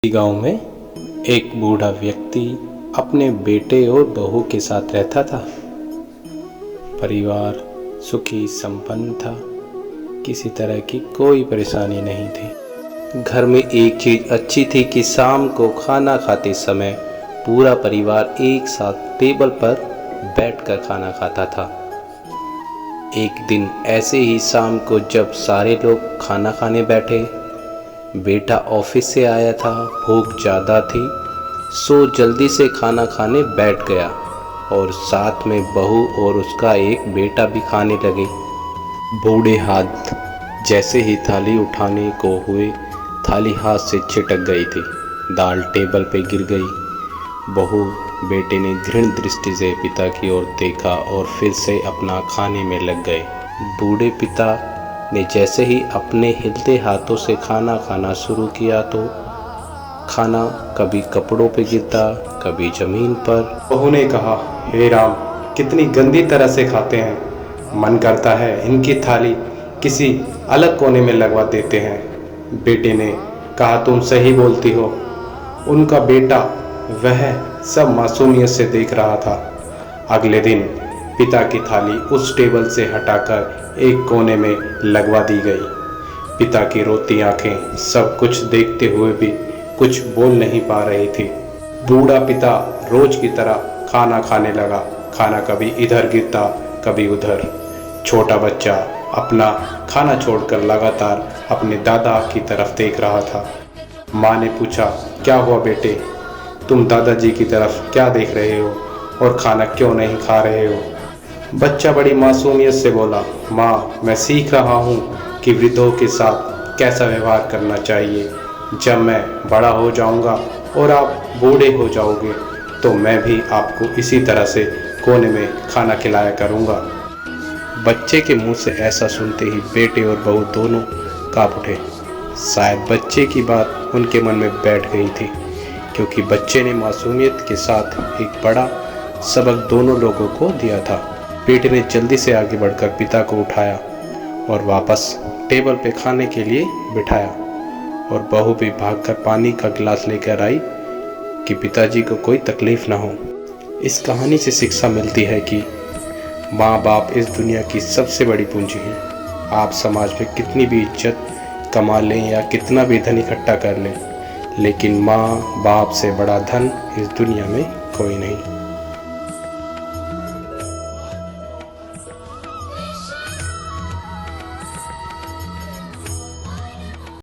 गांव में एक बूढ़ा व्यक्ति अपने बेटे और बहू के साथ रहता था। परिवार सुखी संपन्न था, किसी तरह की कोई परेशानी नहीं थी। घर में एक चीज अच्छी थी कि शाम को खाना खाते समय पूरा परिवार एक साथ टेबल पर बैठकर खाना खाता था। एक दिन ऐसे ही शाम को जब सारे लोग खाना खाने बैठे, बेटा ऑफिस से आया था, भूख ज़्यादा थी, सो जल्दी से खाना खाने बैठ गया और साथ में बहू और उसका एक बेटा भी खाने लगे। बूढ़े हाथ जैसे ही थाली उठाने को हुए, थाली हाथ से छिटक गई थी, दाल टेबल पे गिर गई। बहू बेटे ने घृण दृष्टि से पिता की ओर देखा और फिर से अपना खाने में लग गए। बूढ़े पिता ने जैसे ही अपने हिलते हाथों से खाना खाना शुरू किया तो खाना कभी कपड़ों पे गिरता, कभी जमीन पर। बहू ने कहा, हे राम, कितनी गंदी तरह से खाते हैं, मन करता है इनकी थाली किसी अलग कोने में लगवा देते हैं। बेटे ने कहा, तुम सही बोलती हो। उनका बेटा वह सब मासूमियत से देख रहा था। अगले दिन पिता की थाली उस टेबल से हटाकर एक कोने में लगवा दी गई। पिता की रोती आंखें सब कुछ देखते हुए भी कुछ बोल नहीं पा रही थी। बूढ़ा पिता रोज की तरह खाना खाने लगा। खाना कभी इधर गिरता, कभी उधर। छोटा बच्चा अपना खाना छोड़कर लगातार अपने दादा की तरफ देख रहा था। माँ ने पूछा, क्या हुआ बेटे, तुम दादाजी की तरफ क्या देख रहे हो और खाना क्यों नहीं खा रहे हो? बच्चा बड़ी मासूमियत से बोला, माँ, मैं सीख रहा हूँ कि वृद्धों के साथ कैसा व्यवहार करना चाहिए। जब मैं बड़ा हो जाऊँगा और आप बूढ़े हो जाओगे तो मैं भी आपको इसी तरह से कोने में खाना खिलाया करूँगा। बच्चे के मुंह से ऐसा सुनते ही बेटे और बहू दोनों कांप उठे। शायद बच्चे की बात उनके मन में बैठ गई थी, क्योंकि बच्चे ने मासूमियत के साथ एक बड़ा सबक दोनों लोगों को दिया था। बेटे ने जल्दी से आगे बढ़कर पिता को उठाया और वापस टेबल पे खाने के लिए बिठाया, और बहू भी भागकर पानी का गिलास लेकर आई कि पिताजी को कोई तकलीफ ना हो। इस कहानी से शिक्षा मिलती है कि माँ बाप इस दुनिया की सबसे बड़ी पूंजी है। आप समाज में कितनी भी इज्जत कमा लें या कितना भी धन इकट्ठा कर लें, लेकिन माँ बाप से बड़ा धन इस दुनिया में कोई नहीं।